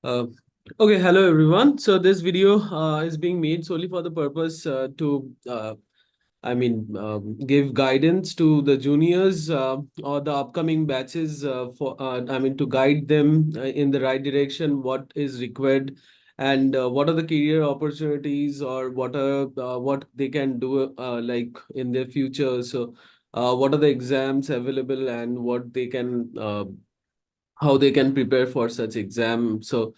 Uh, okay, hello everyone. So this video is being made solely for the purpose to give guidance to the juniors or the upcoming batches to guide them in the right direction, what is required, and what are the career opportunities or what they can do like in their future. So, what are the exams available and what they can how they can prepare for such exam. So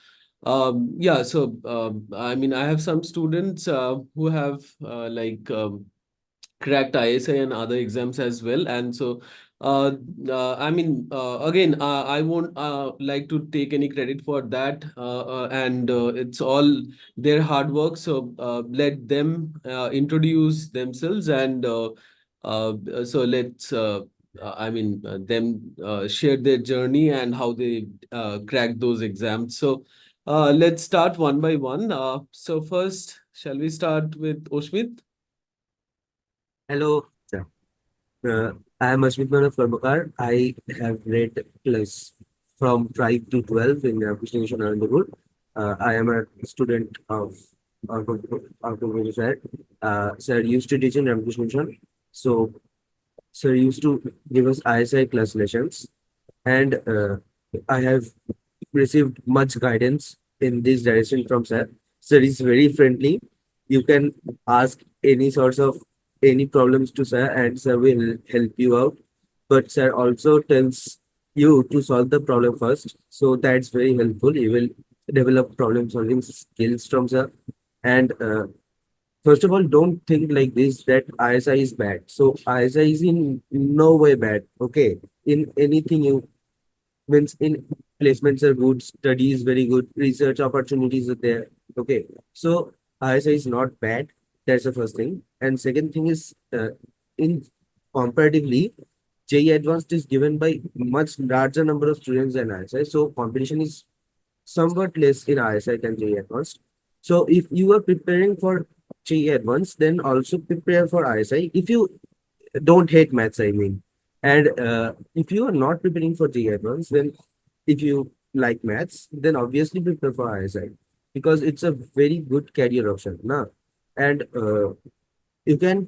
I have some students who have cracked ISI and other exams as well. And so, again, I won't like to take any credit for that, and it's all their hard work. So let them introduce themselves, and so let's. Them share their journey and how they cracked those exams. So let's start one by one. So first, shall we start with Oshmit? Hello, sir. I am Ashmit Manav Karmakar. I have read plus from 5 to 12 in Krishna Mission Anandapur. I am a student of our sir. Sir used to teach in Ramakrishna Mission. So, sir used to give us ISI class lessons. And I have received much guidance in this direction from sir. Sir is very friendly. You can ask any sorts of any problems to sir, and sir will help you out. But sir also tells you to solve the problem first, so that's very helpful. You will develop problem solving skills from sir. And first of all, don't think like this that ISI is bad. So ISI is in no way bad. Okay, in anything you means in placements are good, study is very good, research opportunities are there. Okay, so ISI is not bad. That's the first thing. And second thing is in comparatively, JEE Advanced is given by much larger number of students than ISI. So competition is somewhat less in ISI than JEE Advanced. So if you are preparing for JEE Advanced, then also prepare for ISI. If you don't hate maths, I mean. And if you are not preparing for JEE Advanced, then if you like maths, then obviously prepare for ISI because it's a very good career option. Nah? And you can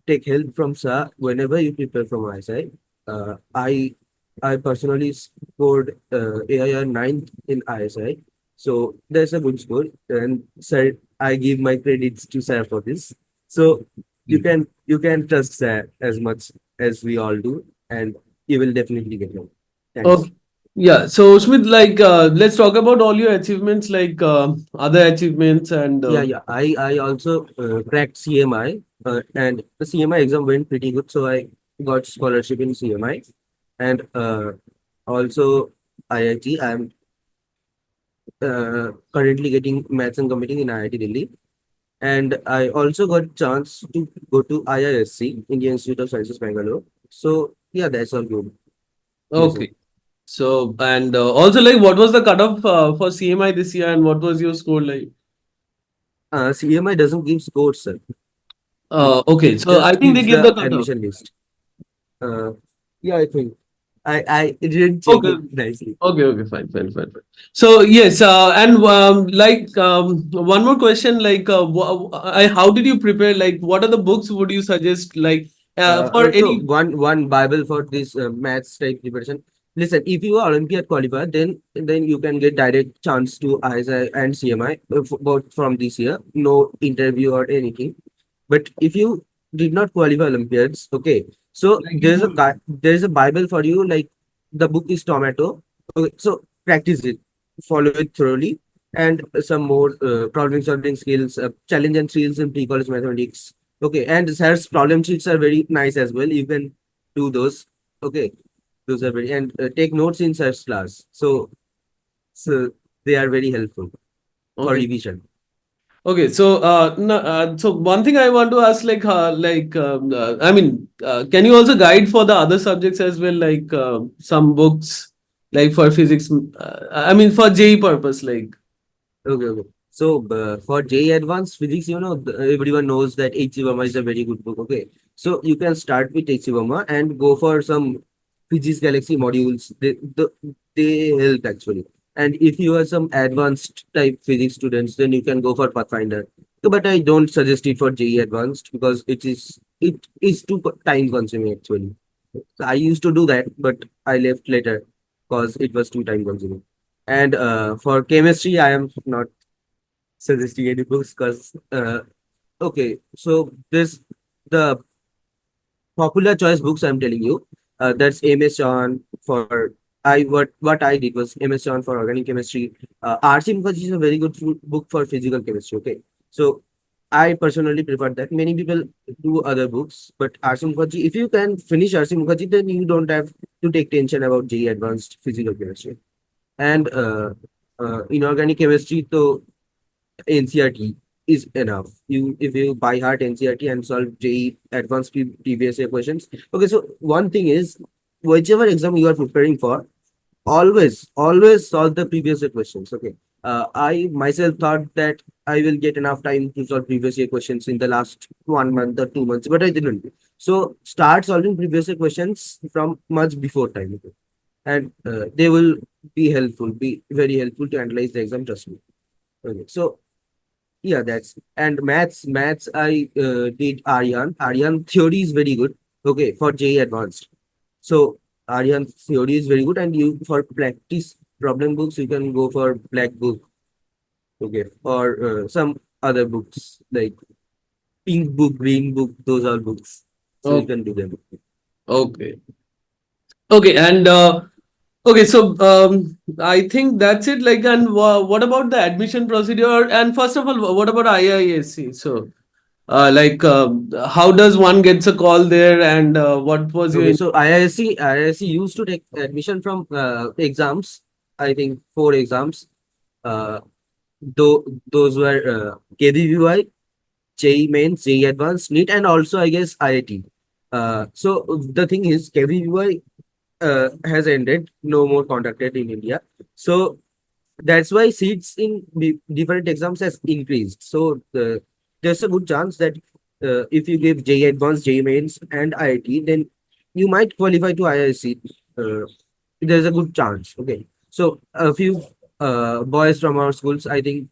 take help from SAR whenever you prepare from ISI. Uh, I I personally scored AIR 9th in ISI. So that's a good score. And sir, I give my credits to sir for this. So you can trust sir as much as we all do, and you will definitely get help. Thanks. Okay. Yeah. So, Smith, let's talk about all your achievements, other achievements, and Yeah. I also cracked CMI, and the CMI exam went pretty good. So I got scholarship in CMI, and also IIT. I'm currently getting maths and computing in IIT Delhi, and I also got chance to go to IISC, Indian Institute of Sciences, Bangalore. So yeah, that's all good. Yes, sir. okay. So, and also, what was the cutoff for CMI this year, and what was your score like? CMI doesn't give scores, sir. Okay. It So, I just think they gives give the the cutoff. admission list. Uh, yeah, I think I didn't check Okay. it nicely. Okay, fine. So yes, one more question, how did you prepare? Like, what are the books would you suggest, for So any? one Bible for this maths type preparation. Listen, if you are Olympiad qualified, then you can get direct chance to ISI and CMI both from this year. No interview or anything. But if you did not qualify Olympiads, okay. So Like you told me. there's a Bible for you. Like the book is Tomato. Okay, so practice it, follow it thoroughly, and some more problem solving skills, challenge and thrills in pre-college mathematics. Okay, and sir's problem sheets are very nice as well. You can do those. Okay, those are very and take notes in sir's class. So they are very helpful for Okay. revision. Okay, so no, so one thing I want to ask, can you also guide for the other subjects as well, some books, like for physics? For JE purpose, like. Okay. So for JEE Advanced Physics, everyone knows that H.C. Verma is a very good book. Okay, so you can start with H.C. Verma and go for some Physics Galaxy modules. They help actually. And if you are some advanced type physics students, then you can go for Pathfinder. But I don't suggest it for JEE Advanced because it is too time consuming actually. So I used to do that, but I left later because it was too time consuming. And for chemistry, I am not suggesting any books because okay, so this the popular choice books I'm telling you. That's MS John for what I did was MS John for organic chemistry. RC Mukherjee is a very good book for physical chemistry. Okay, so I personally prefer that. Many people do other books, but RC Mukherjee, if you can finish RC Mukherjee, then you don't have to take tension about JEE Advanced Physical Chemistry. And inorganic chemistry, so NCRT is enough. If you by heart NCRT and solve JEE advanced previous year questions. Okay, so one thing is whichever exam you are preparing for, always solve the previous year questions. Okay. I myself thought that I will get enough time to solve previous year questions in the last 1 month or 2 months, but I didn't. So start solving previous year questions from much before time. Okay? And they will be very helpful to analyze the exam. Trust me. Okay. So yeah, that's and maths. I did Aryan. Aryan theory is very good. Okay, for JEE Advanced. So Aryan theory is very good, and you for practice problem books you can go for Black Book. Okay, or some other books like Pink Book, Green Book. Those are books, so you Oh, can do them. okay. Okay, and okay, so I think that's it. Like, and what about the admission procedure? And first of all, what about IISc? So, how does one gets a call there, and what was Okay, your so IISc used to take admission from exams. I think 4 exams. Uh, those were KVVY, JEE Mains, JEE Advanced, NEET, and also I guess IIT. So the thing is, KVVY has ended, no more conducted in India. So that's why seats in different exams has increased. So there's a good chance that if you give JEE Advanced, JEE Mains, and IIT, then you might qualify to IISc. Uh, there's a good chance. Okay, so a few boys from our schools, I think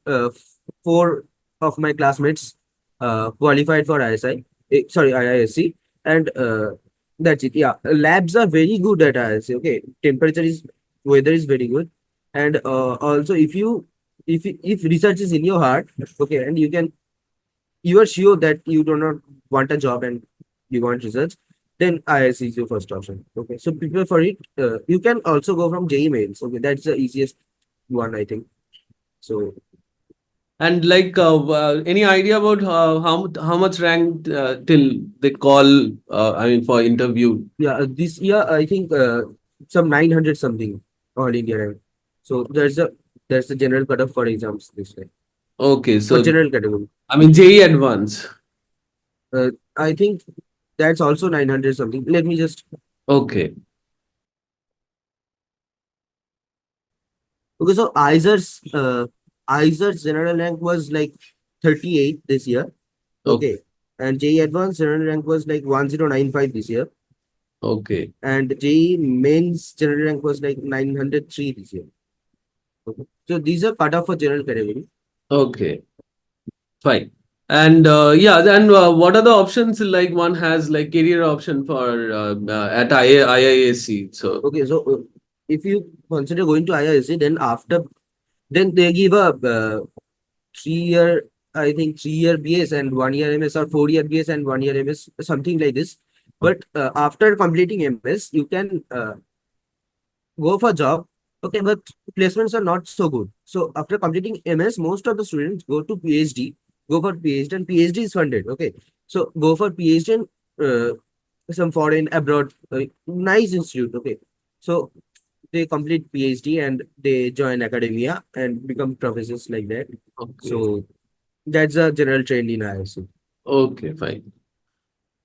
four of my classmates qualified for ISI. Sorry, IISc, and that's it. Yeah, labs are very good at IISc. Okay, weather is very good, and also if research is in your heart, okay, and you are sure that you do not want a job and you want research, then IISc is your first option. Okay, so prepare for it. You can also go from JEE Mains. Okay, that's the easiest one, I think. So and like any idea about how much ranked till they call? I mean, for interview. yeah, this year I think some 900 something all India rank. So there's a general cutoff for exams this way Okay, for so general category. I mean JEE Advance. I think that's also 900 something. Let me just Okay, okay. So ISER's general rank was like 38 this year. okay, Okay, and JEE Advanced general rank was like 1095 this year, okay, and JEE Mains general rank was like 903 this year. Okay. So these are cut off for general category. okay. Fine. And yeah, then what are the options like one has like career option for at IISc? So Okay, so if you consider going to IISc, then they give a 3 year, I think 3 year BS and 1 year MS, or 4 year BS and 1 year MS, something like this. But after completing MS, you can go for job. Okay, but placements are not so good. So after completing MS, most of the students go to PhD, go for PhD, and PhD is funded. Okay, so go for PhD and some foreign abroad nice institute. Okay, so they complete PhD and they join academia and become professors like that. okay, So that's a general trend in IISc. okay, fine.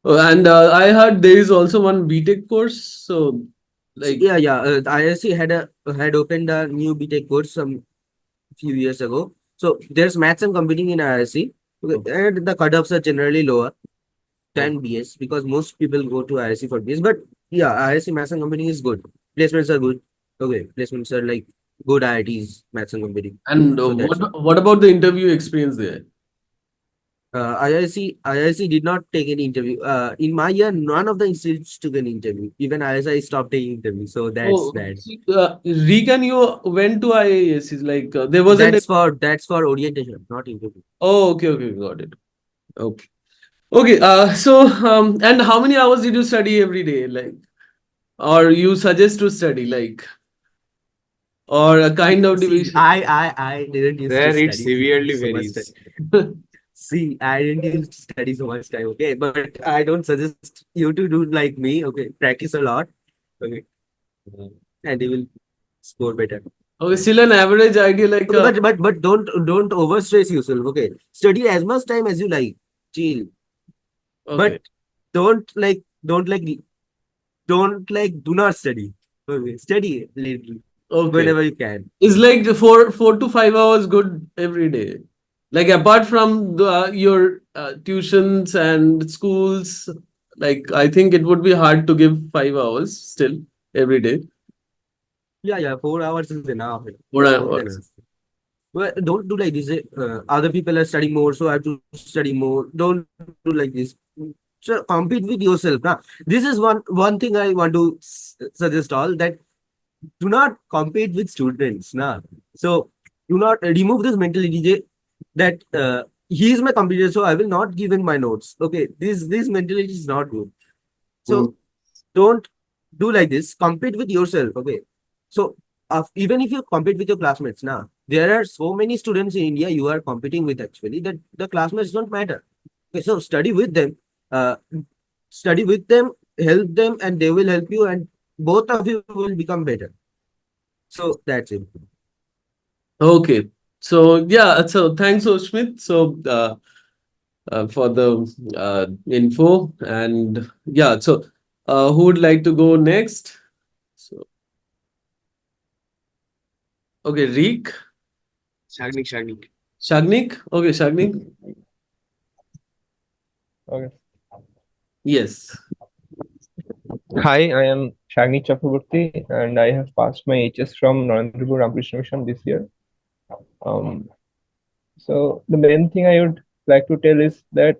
Oh, and I heard there is also one BTech course. So So, like yeah. IISc had opened a new BTech course some few years ago. So there's maths and computing in IISc, okay, okay, and the cutoffs are generally lower okay, than BS because most people go to IISc for BS. But yeah, IISc maths and computing is good. Placements are good. Okay, placements are like good IITs, maths and computing. And So that's it. what about the interview experience there? IIC did not take any interview. In my year, none of the institutes took an interview. Even ISI stopped taking interview. So that's Oh, bad. Regan, you went to IIS. Is like there wasn't. That's for orientation, not interview. Oh, okay, okay, got it. Okay, okay. And how many hours did you study every day? Like, or you suggest to study, like, or a kind of See, division? I didn't used to There it study severely so much time. varies. See, I didn't used to study so much time, okay? But I don't suggest you to do like me, okay? Practice a lot, okay? And you will score better. Okay, still an average idea, like, Okay, but don't overstress yourself, okay? Study as much time as you like. Chill. okay, But don't like do not study. Okay. Study little okay. whenever you can. It's like the 4 to 5 hours good every day. Like apart from your tuitions and schools, like I think it would be hard to give 5 hours still every day. Yeah, 4 hours is enough. What I More than was. enough. Well, don't do like this. Other people are studying more, so I have to study more. Don't do like this. So compete with yourself. Nah. This is one thing I want to suggest all that do not compete with students. Nah. So do not remove this mentality that he is my competitor, so I will not give him my notes. Okay, this mentality is not good. Mm. So don't do like this. Compete with yourself. Okay. So even if you compete with your classmates now, there are so many students in India you are competing with actually that the classmates don't matter. Okay, so uh, study with them, help them, and they will help you, and both of you will become better. So that's it. Okay. So yeah, so thanks, Oshmit. So for the info and yeah, so who would like to go next? So okay, Reek, Shagnik. Shagnik. Okay, Shagnik. Okay. Yes. Hi, I am Shagni Chakraborty and I have passed my HS from Narendrapur Ramakrishna Mission this year. Um, so the main thing I would like to tell is that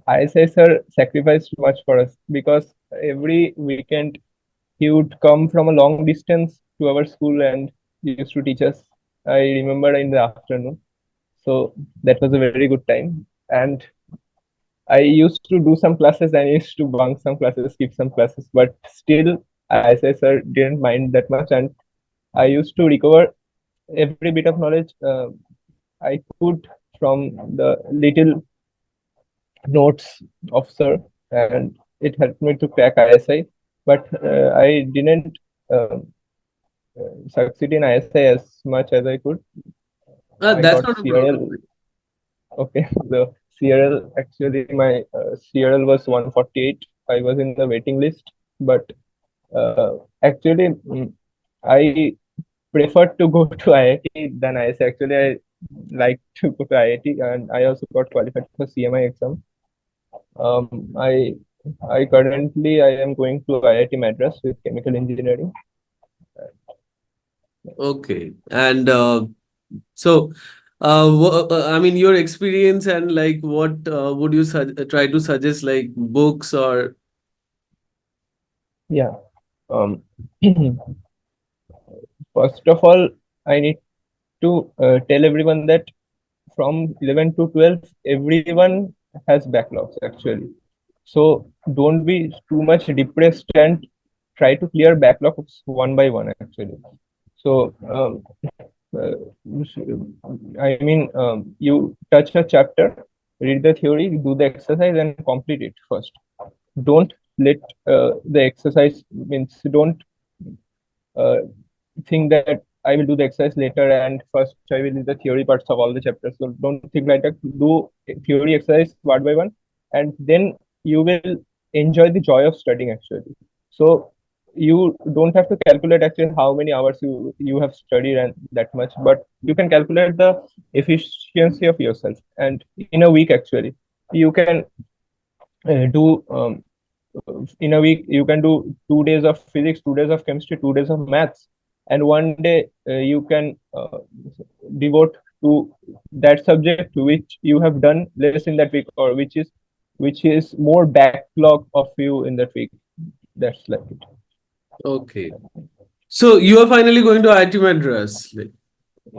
ISI sir sacrificed much for us because every weekend he would come from a long distance to our school and he used to teach us. I remember in the afternoon. So that was a very good time. And I used to do some classes and I used to bunk some classes, skip some classes, but still, as I said, didn't mind that much. And I used to recover every bit of knowledge I could from the little notes of Sir, and it helped me to crack ISI. But I didn't succeed in ISI as much as I could. I That's got not a CRL. problem. Okay, the CRL actually my CRL was 148. I was in the waiting list, but actually I preferred to go to IIT than IISc. Actually, I like to go to IIT, and I also got qualified for CMI exam. I currently I am going to IIT Madras with chemical engineering. Okay. And so, I mean, your experience and like what would you try to suggest, like books or Yeah. Um, First of all, I need to tell everyone that from 11 to 12, everyone has backlogs actually. So don't be too much depressed and try to clear backlogs one by one actually. So you touch a chapter, read the theory, do the exercise, and complete it first. Don't let the exercise means don't uh, think that I will do the exercise later and first I will do the theory parts of all the chapters. So don't think like that. Do theory exercise one by one, and then you will enjoy the joy of studying actually. So you don't have to calculate actually how many hours you have studied and that much, but you can calculate the efficiency of yourself. And in a week actually, you can do in a week you can do 2 days of physics, 2 days of chemistry, 2 days of maths, and one day you can devote to that subject which you have done less in that week, or which is more backlog of you in that week. That's like it. Okay. So you are finally going to IIT Madras.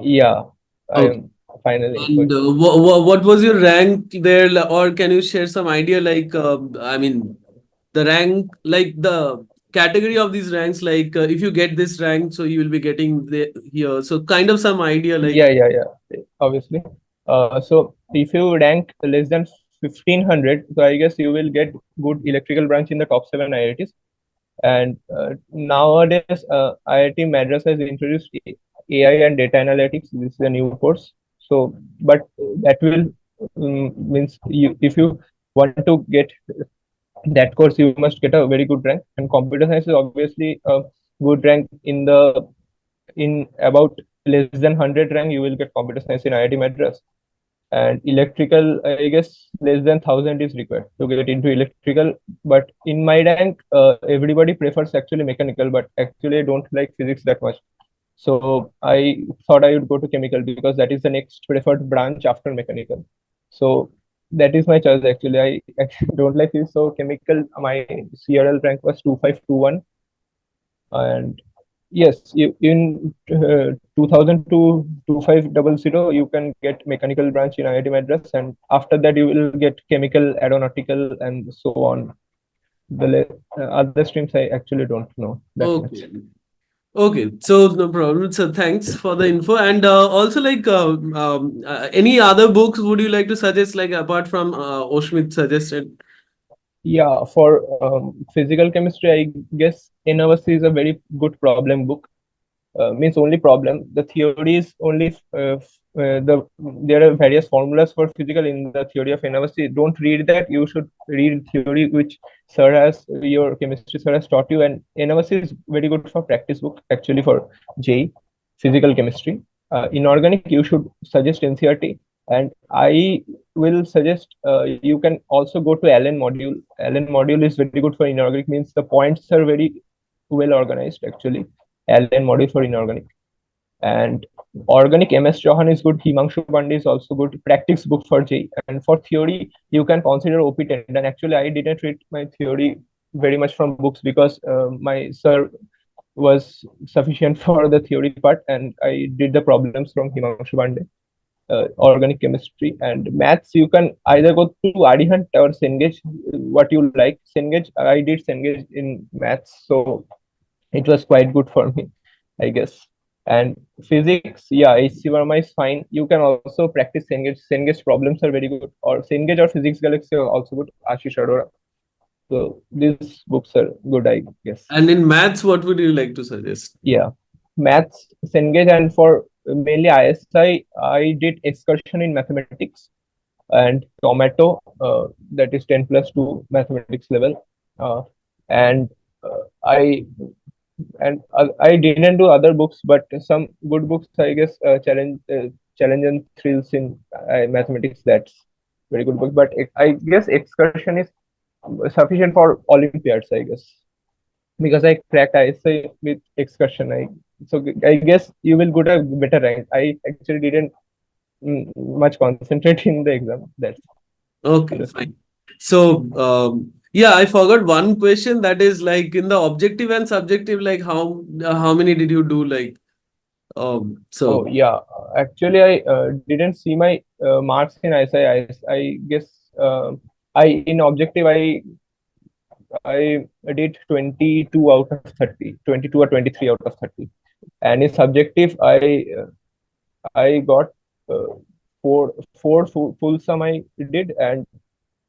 Yeah, I Okay. am finally And going. what was your rank there, or can you share some idea? Like, I mean, the rank, like the category of these ranks. Like, if you get this rank, so you will be getting the here. So kind of some idea, like. Yeah, obviously. So if you rank less than 1500, so I guess you will get good electrical branch in the top 7 IITs. And nowadays, IIT Madras has introduced AI and data analytics. This is a new course. So, but that will means if you want to get that course, you must get a very good rank. And computer science is obviously a good rank in about less than 100 rank. You will get computer science in IIT Madras. And electrical, I guess less than 1000 is required to get into electrical. But in my rank, everybody prefers actually mechanical, but actually I don't like physics that much. So I thought I would go to chemical because that is the next preferred branch after mechanical. So that is my choice actually. I actually don't like physics, so chemical. My CRL rank was 2521, and yes, in 2000 to 2500, you can get mechanical branch in IIT Madras, and after that, you will get chemical, aeronautical, and so on. Other streams, I actually don't know that much. Okay. Okay, so no problem. So thanks for the info. And also, like, any other books would you like to suggest, like apart from Oshmit suggested? Yeah, for physical chemistry, I guess Innovasi is a very good problem book. Means only problem. The theory is only there are various formulas for physical in the theory of university. Don't read that. You should read theory which your chemistry sir has taught you. And university is very good for practice book actually for J physical chemistry. Inorganic you should suggest NCERT, and I will suggest you can also go to Allen module. Allen module is very good for inorganic. Means the points are very well organized actually. Allen module for inorganic. And organic, MS Chauhan is good. Himanshu Pandey is also good. Practice book for J. And for theory, you can consider OP Tendon. Actually, I didn't read my theory very much from books because my sir was sufficient for the theory part, and I did the problems from Himanshu Pandey. Organic chemistry and maths, you can either go to Arihant or Cengage, what you like. Cengage, I did Cengage in maths, so it was quite good for me, I guess. And physics, yeah, HC Verma is fine. You can also practice Cengage. Cengage problems are very good. Or Cengage or Physics Galaxy are also good. Ashish Arora. So these books are good, I guess. And in maths, what would you like to suggest? Yeah, maths, Cengage, and for mainly ISI, I did excursion in mathematics and Tomato, that is 10+2 mathematics level. And I I didn't do other books, but some good books, I guess. Challenge and Thrills in Mathematics. That's very good book. But I guess Excursion is sufficient for Olympiads, I guess, because I cracked ISI with Excursion. I guess you will get a better rank. I actually didn't much concentrate in the exam. That's Okay, just fine. So, yeah, I forgot one question, that is like in the objective and subjective, like how many did you do? Like, Oh so yeah, actually I didn't see my marks in ISI. I guess I in objective I did 22 out of 30, 22 or 23 out of 30, and in subjective I got uh, four full sum I did, and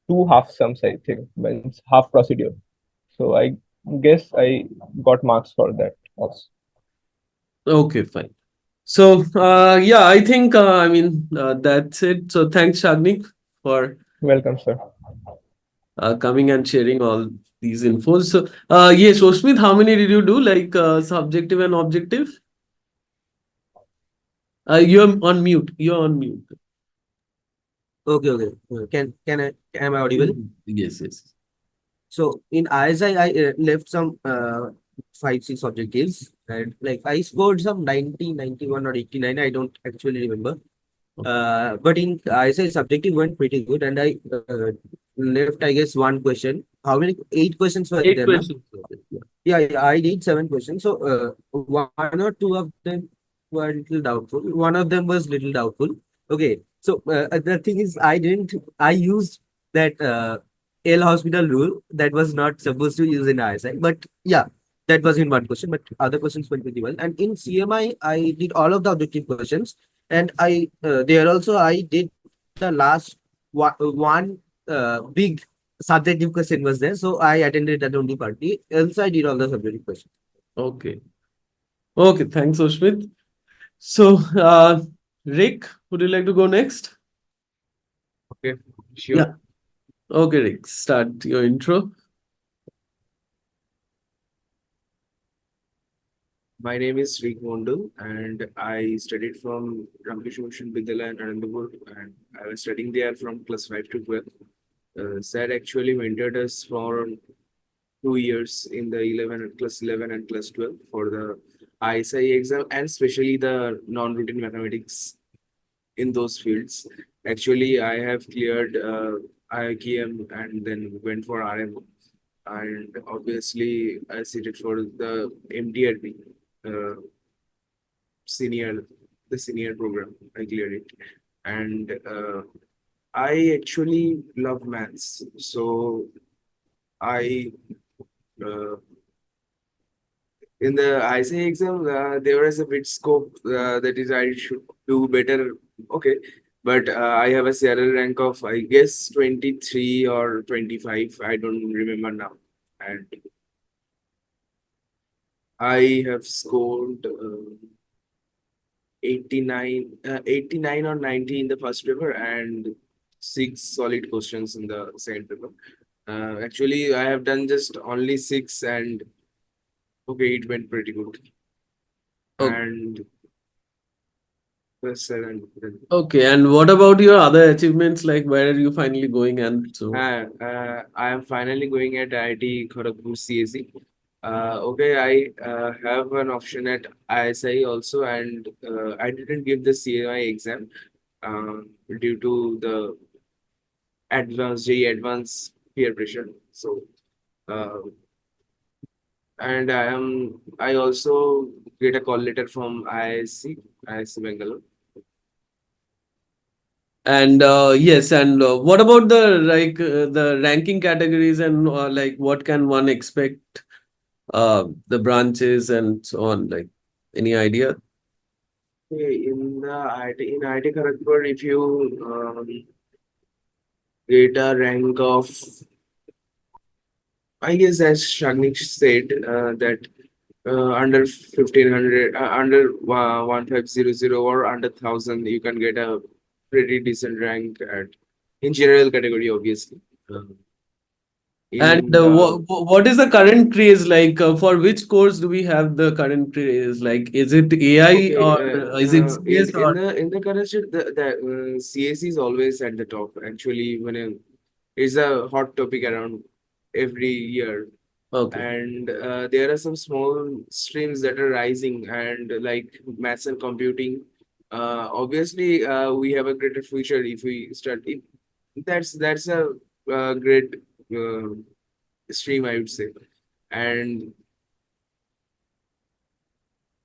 two half sums, I think, means half procedure. So I guess I got marks for that also. okay, fine. So, yeah, I think I mean that's it. So thanks, Shagnik, for Welcome, sir. coming and sharing all these infos. So, yes, Oshmit, how many did you do? Like subjective and objective? You're on mute. You're on mute. Okay. Am I audible? Yes, yes. So in ISI, I left some 5, 6 objectives, and like I scored some 90, 91 or 89. I don't actually remember. But in I say subjective went pretty good, and I left, I guess, one question. How many? 8 questions were 8 there, na? questions. Yeah, I did 7 questions. So one or two of them were little doubtful. One of them was little doubtful. Okay. So the thing is, I used that L hospital rule that was not supposed to use in ISI. But yeah, that was in one question. But other questions went pretty well. And in CMI, I did all of the objective questions. And I there also I did the last one big subjective question was there, so I attended that only partly. Else, I did all the subjective questions. Okay. Okay, thanks, Ushmit. So, Rick, would you like to go next? Okay, sure. Yeah. Okay, Rick, start your intro. My name is Rick Mondal, and I studied from Ramakrishna Mission Vidyalaya in Anandapur, and I was studying there from class 5 to 12. SAT actually mentored us for 2 years in the 11 class 11 and class 12 for the ISI exam, and especially the non-routine mathematics in those fields. Actually, I have cleared IIKM and then went for RM, and obviously I seated for the MDRB, uh, senior, the senior program. I cleared it, and I actually love maths, so I uh, in the ICA exam, there was a bit scope that is I should do better. Okay, but I have a CRL rank of I guess 23 or 25. I don't remember now, and I have scored 89 or 90 in the first paper and 6 solid questions in the second paper. Actually, I have done just only 6, and okay, it went pretty good. Okay. And plus 7. Okay, and what about your other achievements? Like, where are you finally going? And so, I am finally going at IIT Kharagpur CSE. Okay, I have an option at ISI also, and I didn't give the CAI exam due to the advanced peer pressure. So, uh, and I also get a call letter from IISc Bangalore. and yes, and what about the ranking categories and like what can one expect? The branches and so on. Like, any idea? Okay, in the IIT Kharagpur, if you get a rank of, I guess as Shagnik said, that under 1500, under 1500 or under 1000, you can get a pretty decent rank at in general category, obviously. Uh, And in the what is the current craze like? For which course do we have the current craze? Like, is it AI Okay, or is it CS in or the current state, the CSE is always at the top. Actually, it's a hot topic around every year, okay? and there are some small streams that are rising, and like maths and computing. Obviously, we have a greater future if we start. That's a great uh, stream, I would say, and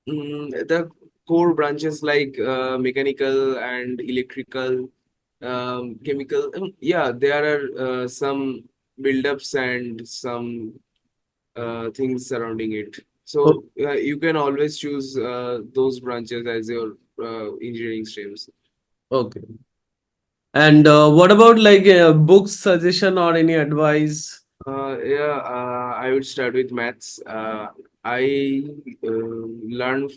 the core branches like mechanical and electrical, chemical. Yeah, there are some build-ups and some things surrounding it. O- So you can always choose those branches as your engineering streams. Okay. And what about like book suggestion or any advice? Yeah, I would start with maths. I learned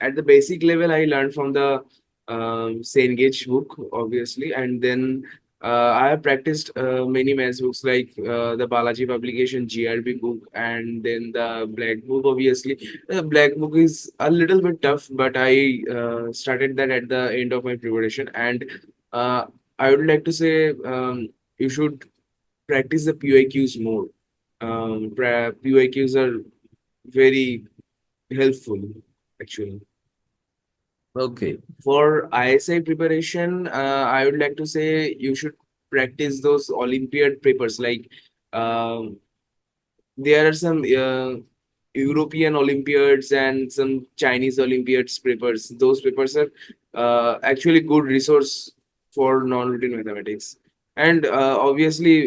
at the basic level. I learned from the Cengage book, obviously, and then I have practiced many maths books like the Balaji publication GRB book, and then the Black book. Obviously, the Black book is a little bit tough, but I started that at the end of my preparation, and uh, I would like to say you should practice the PYQs more. PYQs are very helpful actually. Okay. For ISI preparation, I would like to say you should practice those Olympiad papers. Like there are some European Olympiads and some Chinese Olympiads papers. Those papers are actually good resource for non-routine mathematics. And obviously,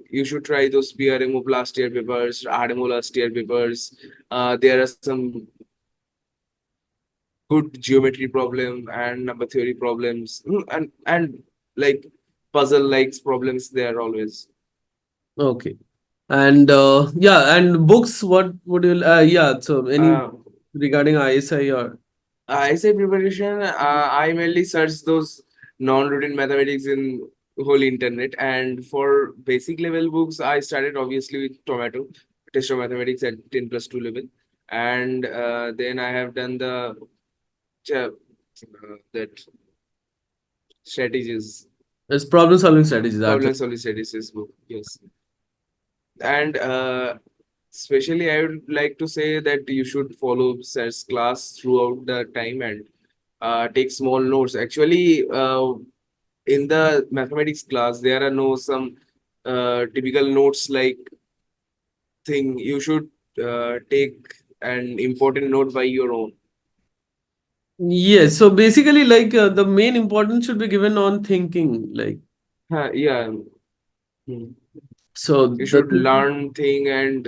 you should try those PRMO last year papers, RMO last year papers. There are some good geometry problem and number theory problems, and like puzzle likes problems there always. Okay. And yeah, and books, what would you yeah, so any Uh, regarding ISI or Essay preparation, I mainly search those non-routine mathematics in whole internet. And for basic level books, I started obviously with Tomato, Test of Mathematics at 10+2 level. And then I have done the that strategies, it's problem solving strategies? problem solving strategies book. Yes. And especially, I would like to say that you should follow SARS class throughout the time and take small notes. Actually, in the mathematics class, there are no some typical notes like thing. You should take an important note by your own. Yes, so basically, like the main importance should be given on thinking, like Yeah. Hmm. so You the should learn thing and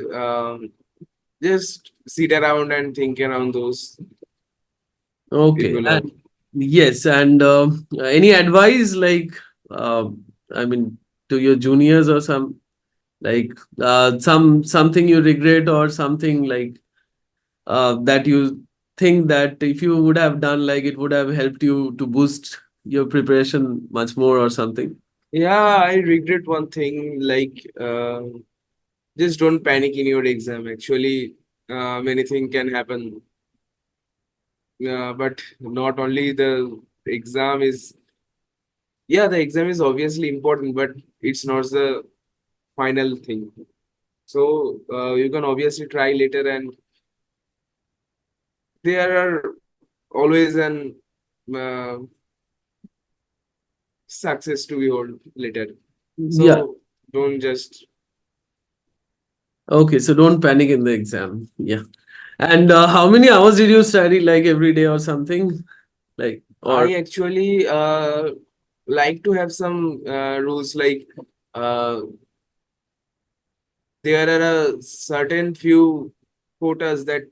just sit around and think around those. okay, Regular. and yes, and any advice like uh, I mean to your juniors or some like something you regret or something like that you think that if you would have done like it would have helped you to boost your preparation much more or something. Yeah, I regret one thing like just don't panic in your exam. Actually, many things can happen. But not only the exam is, yeah, the exam is obviously important, but it's not the final thing. So you can obviously try later, and there are always an uh, success to behold later. Yeah. So don't just. Okay, so don't panic in the exam. Yeah. And how many hours did you study like every day or something? Like or I actually like to have some rules like uh, there are a certain few quotas that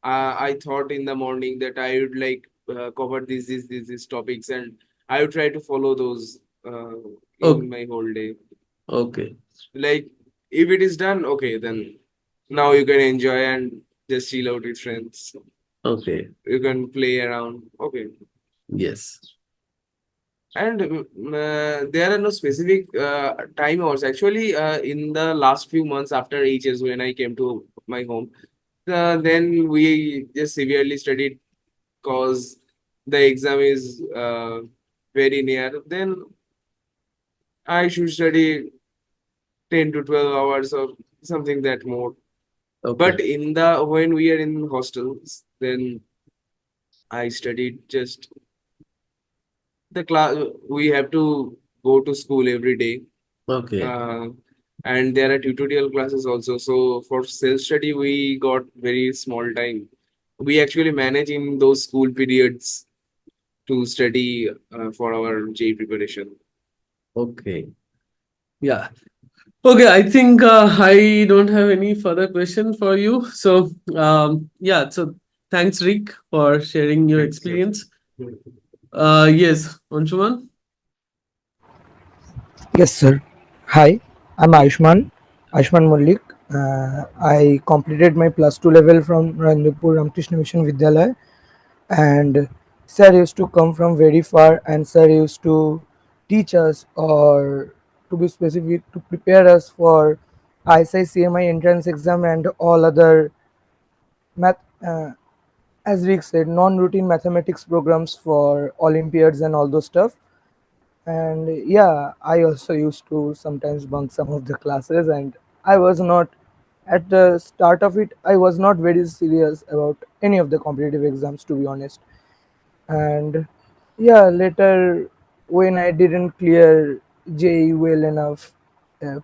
I thought in the morning that I would like cover these topics, and I would try to follow those okay, in my whole day. okay. Like if it is done, okay, then now you can enjoy and just chill out with friends. Okay. You can play around. Okay. Yes. And there are no specific time hours. Actually, in the last few months after HS, when I came to my home, then we just severely studied because the exam is very near. Then I should study 10 to 12 hours or something that more. Okay. But in the when we are in hostels, then I studied just the class. We have to go to school every day. Okay. Uh, and there are tutorial classes also. So for self-study, we got very small time. We actually manage in those school periods to study for our JEE preparation. Okay. Yeah. Okay, I think I don't have any further question for you. So yeah, so thanks Rick for sharing your Thank you. experience. Yes, Anshuman. Yes, sir. Hi, I'm Ayushman Mullik. I completed my plus two level from Ranjapur Ramakrishna Mission Vidyalaya, and sir used to come from very far, and sir used to teach us, or to be specific, to prepare us for ISI CMI entrance exam and all other math. As Rick said, non-routine mathematics programs for Olympiads and all those stuff. And yeah, I also used to sometimes bunk some of the classes, and I was not At the start of it, I was not very serious about any of the competitive exams, to be honest. And yeah, later when I didn't clear JE well enough,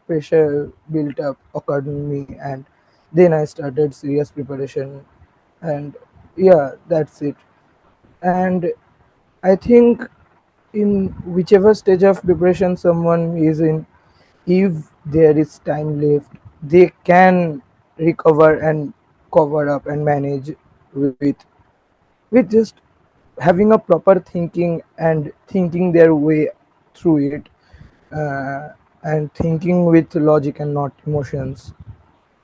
pressure built up occurred in me, and then I started serious preparation. And yeah, that's it. And I think in whichever stage of preparation someone is in, if there is time left, they can recover and cover up and manage with just having a proper thinking and thinking their way through it, uh, and thinking with logic and not emotions.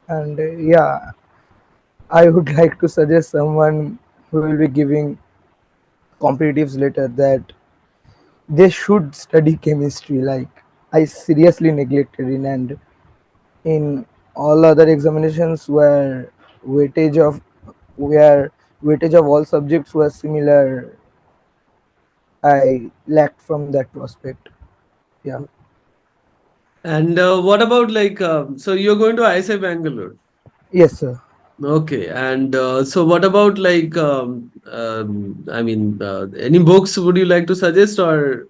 And yeah, I would like to suggest someone who will be giving competitives later that they should study chemistry. Like, I seriously neglected it, and in all other examinations weightage of where weightage of all subjects was similar, I lacked from that prospect. Yeah. And what about like, so you're going to ISI Bangalore? Yes, sir. Okay, and so what about like, I mean, any books would you like to suggest or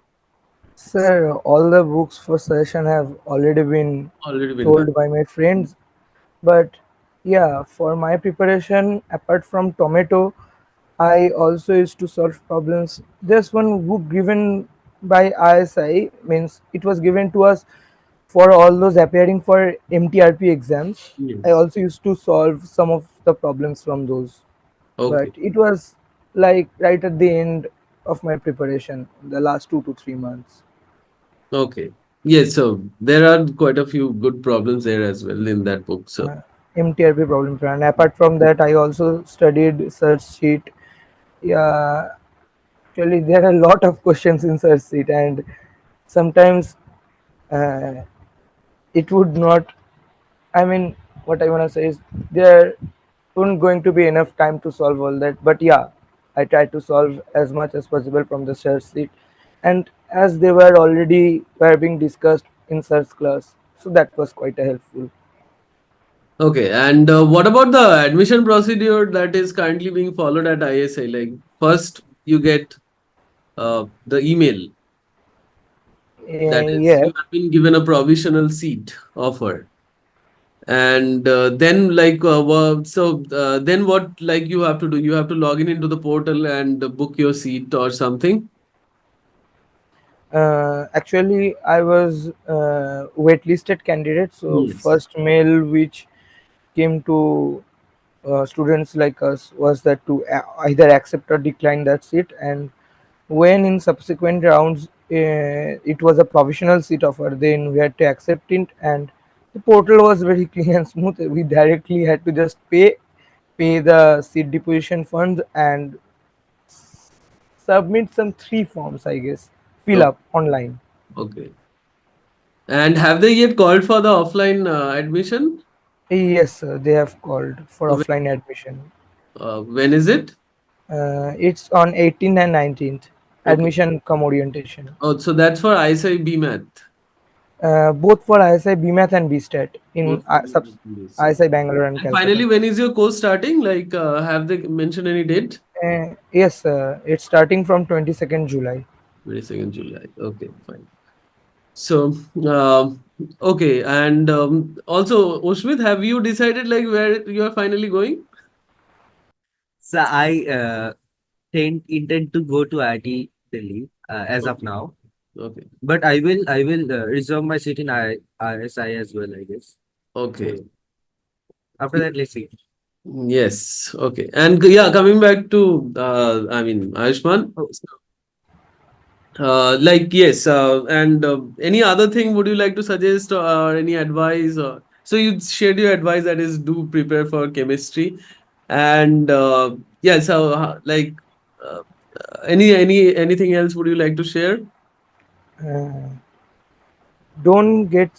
Sir, all the books for session have already been already been done? told by my friends. But yeah, for my preparation, apart from tomato, I also used to solve problems. There's one book given by ISI, means it was given to us for all those appearing for MTRP exams. I Yes. also used to solve some of the problems from those, but Okay. it was like right at the end of my preparation, the last 2 to 3 months. Okay. Yes, so there are quite a few good problems there as well in that book. So, uh, MTRP problem plan. Apart from that, I also studied search sheet. Yeah, actually, there are a lot of questions in search sheet, and sometimes uh, it would not. I mean, what I wanna say is there wouldn't going to be enough time to solve all that. But yeah, I tried to solve as much as possible from the search sheet, and as they were being discussed in search class, so that was quite a helpful. okay. And what about the admission procedure that is currently being followed at ISI? Like, first you get the email that is Yeah. you have been given a provisional seat offer. And then like then what like you have to do? You have to log in into the portal and book your seat or something. Actually, I was waitlisted candidate. So Yes. first mail which came to students like us was that to either accept or decline that seat. And when in subsequent rounds it was a provisional seat offer, then we had to accept it. And the portal was very clean and smooth. We directly had to just pay the seat deposition funds and submit some 3 forms, I guess, fill Oh, up online. okay. And have they yet called for the offline admission? Yes, sir, they have called for So offline admission. when is it? It's on 18th and 19th, Okay. admission come orientation. Oh, so that's for ISI BMath. Both for ISI BMath and BStat in Both for BMath and BSc. ISI Bangalore and And Calcutta. finally, when is your course starting? Like, have they mentioned any date? Yes, it's starting from 22nd July. 22nd July. Okay, fine. So, okay. And also, Ushmit, have you decided like where you are finally going? So I intend to go to IIT Delhi as of Okay. now, Okay. but I will reserve my seat in ISI as well, I guess. Okay. So after that, let's see. Yes. Okay. And yeah, coming back to, I mean, Ayushman. Oh, Like yes, and any other thing would you like to suggest or any advice? So you shared your advice that is do prepare for chemistry, and yeah. So like uh, anything else would you like to share? Uh, don't get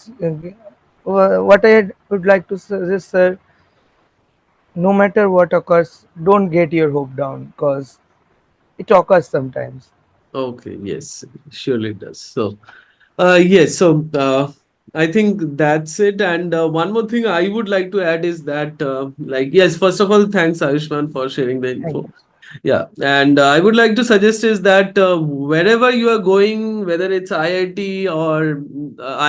what I would like to suggest, sir. No matter what occurs, don't get your hope down, because it occurs sometimes. Okay. Yes, surely it does. So yes. So I think that's it. And one more thing I would like to add is that, yes, first of all, thanks Ayushman for sharing the Thank info. you. Yeah, and I would like to suggest is that wherever you are going, whether it's IIT or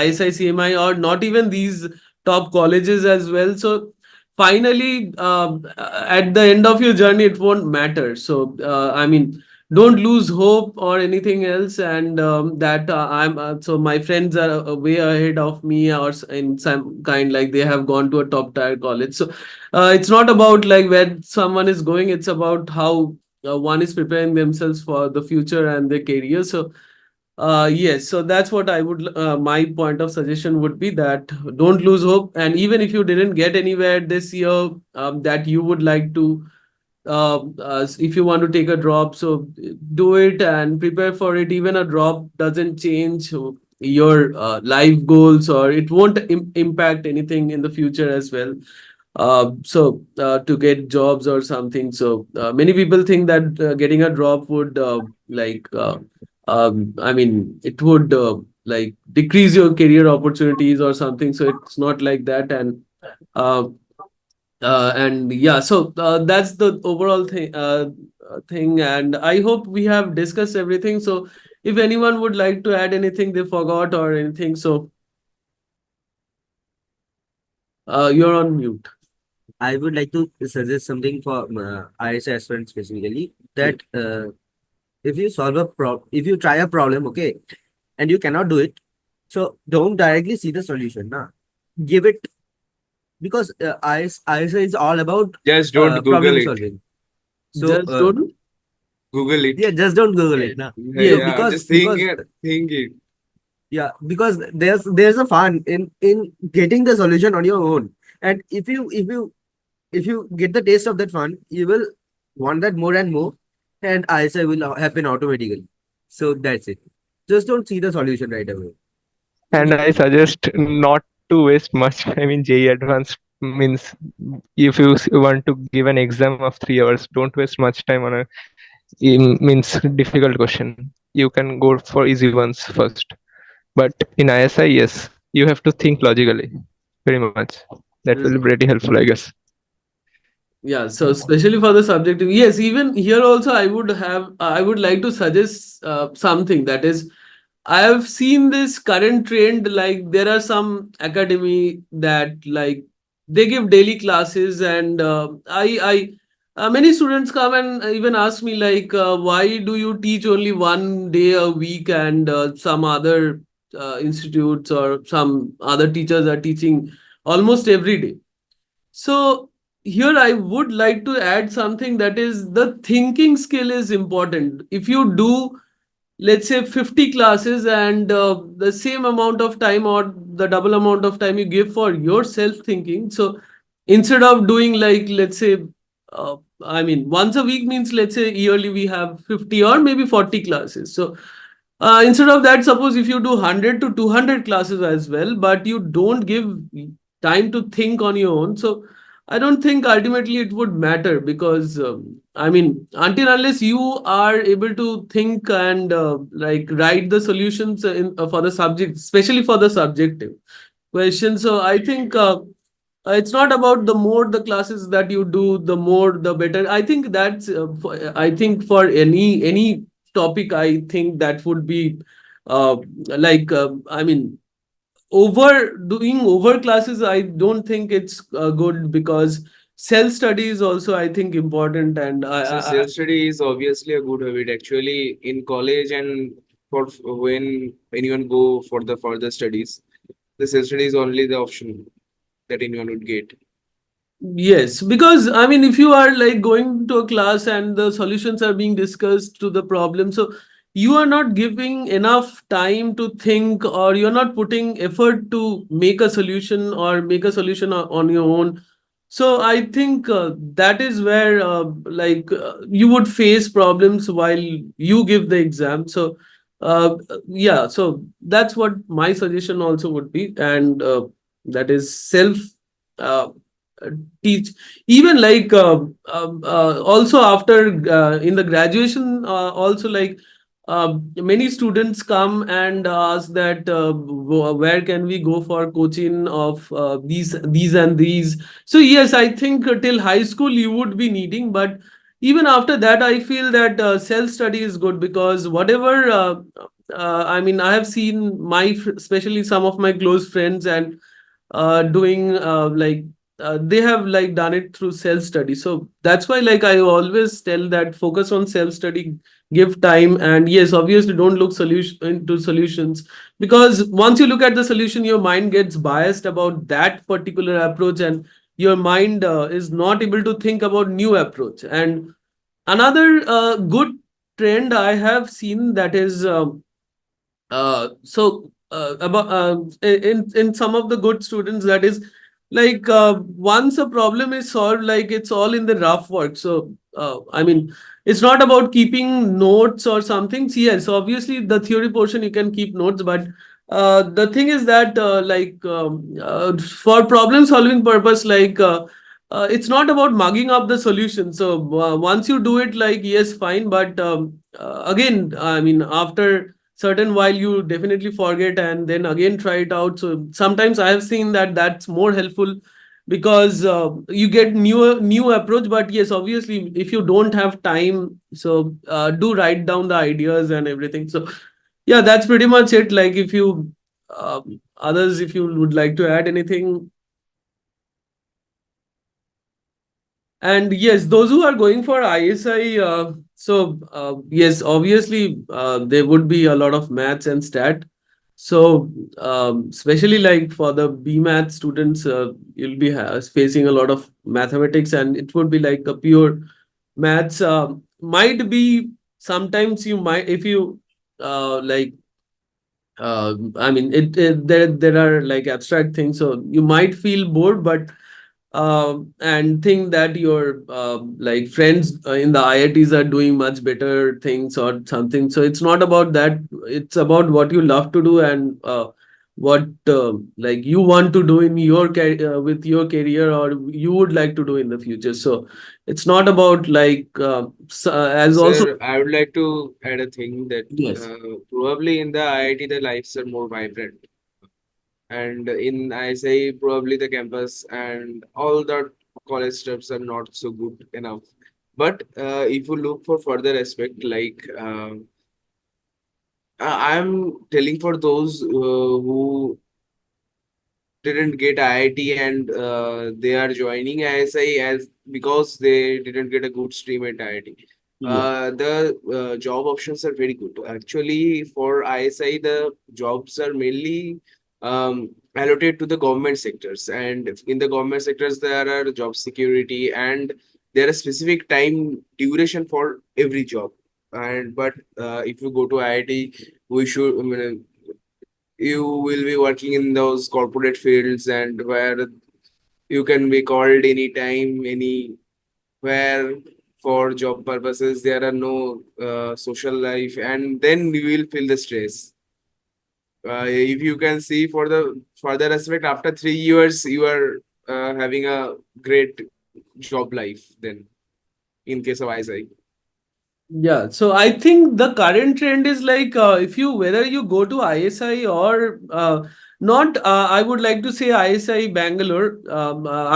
ISI, CMI, or not even these top colleges as well. So finally, at the end of your journey, it won't matter. So I mean, don't lose hope or anything else. And that I'm so my friends are way ahead of me, or in some kind, like they have gone to a top tier college. So it's not about like where someone is going, it's about how one is preparing themselves for the future and their career. So yes, so that's what I would my point of suggestion would be, that don't lose hope. And even if you didn't get anywhere this year, that you would like to if you want to take a drop, so do it and prepare for it. Even a drop doesn't change your life goals, or it won't impact anything in the future as well. To get jobs or something. So many people think that getting a drop would I mean, it would like decrease your career opportunities or something. So it's not like that. Uh, and yeah, so that's the overall thing. And I hope we have discussed everything. So if anyone would like to add anything they forgot or anything, so you're on mute. I would like to suggest something for ISI aspirants specifically, that if you try a problem, okay, and you cannot do it, so don't directly see the solution. Nah, give it, because ISI is all about Just don't Google problem it. solving. So Just don't. Google it. yeah, just don't Google it. Nah. Yeah, So Yeah, just think it. Think it. yeah, because there's a fun in getting the solution on your own, and if you get the taste of that fun, you will want that more and more, and ISI will happen automatically. So that's it. Just don't see the solution right away. And I suggest not to waste much time in JEE Advanced. Means if you want to give an exam of 3 hours, don't waste much time on a means difficult question. You can go for easy ones first. But in ISI, yes, you have to think logically very much. That will be pretty helpful, I guess. Yeah, so especially for the subjective, yes, even here also I would like to suggest something, that is, I have seen this current trend, like there are some academy that like they give daily classes. And many students come and even ask me like, why do you teach only one day a week, and some other institutes or some other teachers are teaching almost every day. So here I would like to add something, that is, the thinking skill is important. If you do, let's say, 50 classes, and the same amount of time or the double amount of time you give for your self thinking, so instead of doing like, let's say, I mean, once a week means, let's say, yearly we have 50 or maybe 40 classes. So instead of that, suppose if you do 100 to 200 classes as well, but you don't give time to think on your own, so I don't think ultimately it would matter. Because I mean, until unless you are able to think and like write the solutions for the subject, especially for the subjective questions. So I think it's not about the more the classes that you do, the more the better. I think that's I think for any topic, I think that would be I mean, over classes, I don't think it's good, because self study is also, I think, important. And So self-study is obviously a good habit. Actually, in college and for when anyone go for the further studies, the self-study is only the option that anyone would get. yes, because I mean, if you are like going to a class and the solutions are being discussed to the problem, so you are not giving enough time to think, or you're not putting effort to make a solution or make a solution on your own. So I think that is where you would face problems while you give the exam. So yeah, so that's what my suggestion also would be. And that is self uh, teach, even also after in the graduation also, like many students come and ask that where can we go for coaching of these and these. So yes, I think till high school you would be needing, but even after that, I feel that self study is good, because whatever I mean, I have seen especially some of my close friends and doing they have like done it through self study. So that's why like I always tell that focus on self study, give time, and yes, obviously don't look solution into solutions, because once you look at the solution, your mind gets biased about that particular approach, and your mind is not able to think about new approach. And another good trend I have seen, that is about in some of the good students, that is like once a problem is solved, like it's all in the rough work. So I mean, it's not about keeping notes or something. So, yes, obviously the theory portion you can keep notes, but the thing is that for problem solving purpose, it's not about mugging up the solution. So once you do it, like yes, fine, but again, I mean, after certain while you definitely forget and then again try it out. So sometimes I have seen that that's more helpful, because you get new approach. But yes, obviously if you don't have time, so do write down the ideas and everything. So yeah, that's pretty much it. Like if you others, if you would like to add anything. And yes, those who are going for ISI, yes, obviously there would be a lot of maths and stat. So especially like for the BMath students, you'll be facing a lot of mathematics, and it would be like a pure maths. Might be sometimes you might, if you I mean, there are like abstract things, so you might feel bored, but and think that your like friends in the IITs are doing much better things or something. So it's not about that. It's about what you love to do, and what like you want to do in your with your career, or you would like to do in the future. So it's not about like as also. Sir, I would like to add a thing that Yes. probably in the IIT the lives are more vibrant, and in ISI probably the campus and all the college stuffs are not so good enough. But if you look for further aspect, like I'm telling for those who didn't get IIT and they are joining ISI as because they didn't get a good stream at IIT. Yeah. The job options are very good. Actually, for ISI, the jobs are mainly allocated to the government sectors, and in the government sectors, there are job security and there are specific time duration for every job. And but if you go to IIT, we should. I mean, you will be working in those corporate fields and where you can be called anytime, anywhere for job purposes. There are no social life, and then you will feel the stress. If you can see for the further aspect, after 3 years, you are having a great job life. Then, in case of ISI. Yeah, so I think the current trend is like if you whether you go to ISI or not, I would like to say ISI Bangalore,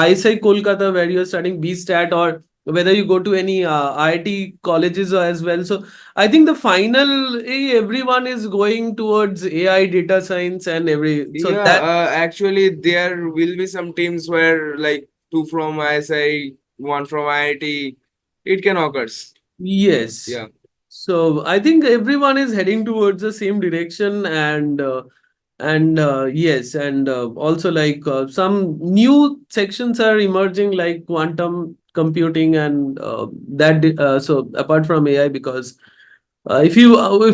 ISI Kolkata, where you're studying BStat, or whether you go to any IIT colleges as well. So I think the final everyone is going towards AI, data science, and so Yeah, that. actually, there will be some teams where like two from ISI, one from IIT. It can occurs. Yes. Yeah. So I think everyone is heading towards the same direction, and yes, and also like some new sections are emerging, like quantum computing, and so apart from AI, because if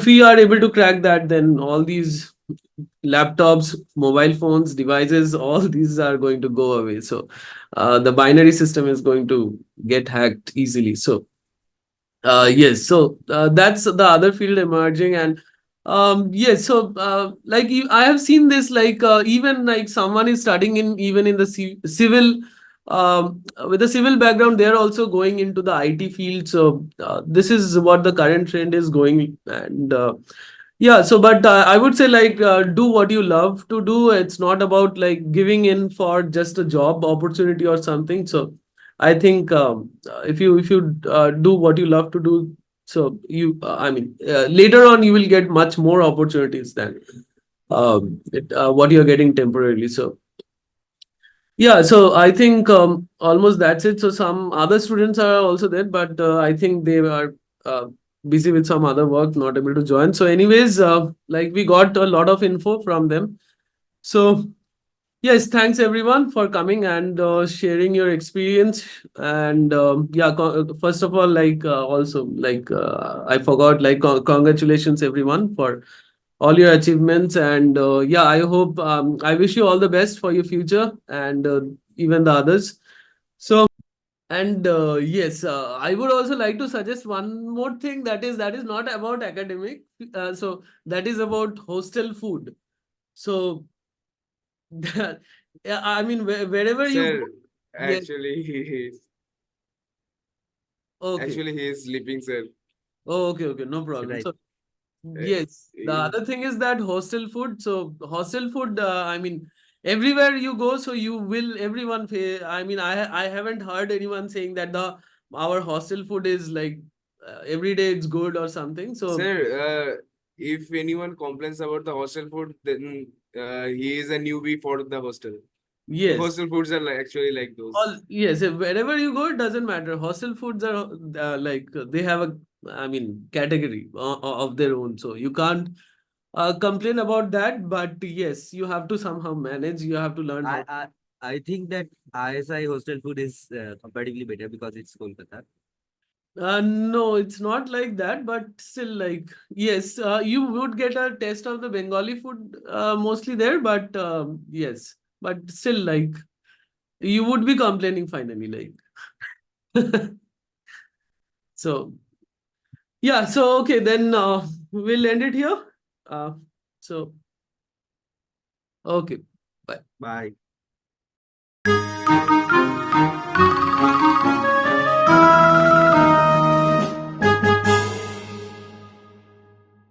we are able to crack that, then all these laptops, mobile phones, devices, all these are going to go away. So the binary system is going to get hacked easily. So yes, so that's the other field emerging. And yes, so I have seen this, like even like someone is studying in even in the civil with a civil background, they're also going into the IT field. So this is what the current trend is going. And yeah, so but I would say like do what you love to do. It's not about like giving in for just a job opportunity or something. So I think if you do what you love to do, so you later on you will get much more opportunities than what you're getting temporarily. So yeah, so I think almost that's it. So some other students are also there, but I think they are uh, busy with some other work, not able to join. So, anyways, like we got a lot of info from them. So, yes, thanks everyone for coming and sharing your experience. And yeah, first of all, like also like I forgot, like congratulations everyone for all your achievements. And yeah, I hope I wish you all the best for your future and even the others. So and yes, I would also like to suggest one more thing, that is not about academic. So that is about hostel food. So yeah, I mean wherever you go. Sir, Yes. actually he is Okay. he is sleeping, sir. Oh, okay, no problem. Right. So Uh, yes, the he- other thing is that hostel food. So hostel food, I mean, everywhere you go, so you will everyone pay. I mean, I haven't heard anyone saying that the our hostel food is like every day it's good or something. So Sir, if anyone complains about the hostel food, then he is a newbie for the hostel. yes, Hostel foods are like, actually like those. all yes, wherever you go, it doesn't matter. Hostel foods are like they have a, I mean, category of their own. So you can't complain about that. But yes, you have to somehow manage. You have to learn how. I think that ISI hostel food is comparatively better because it's Kolkata. No, it's not like that, but still, like, yes, you would get a taste of the Bengali food mostly there, but yes, but still, like, you would be complaining finally, like. So, yeah, so okay, then we'll end it here. So, okay, bye. Bye.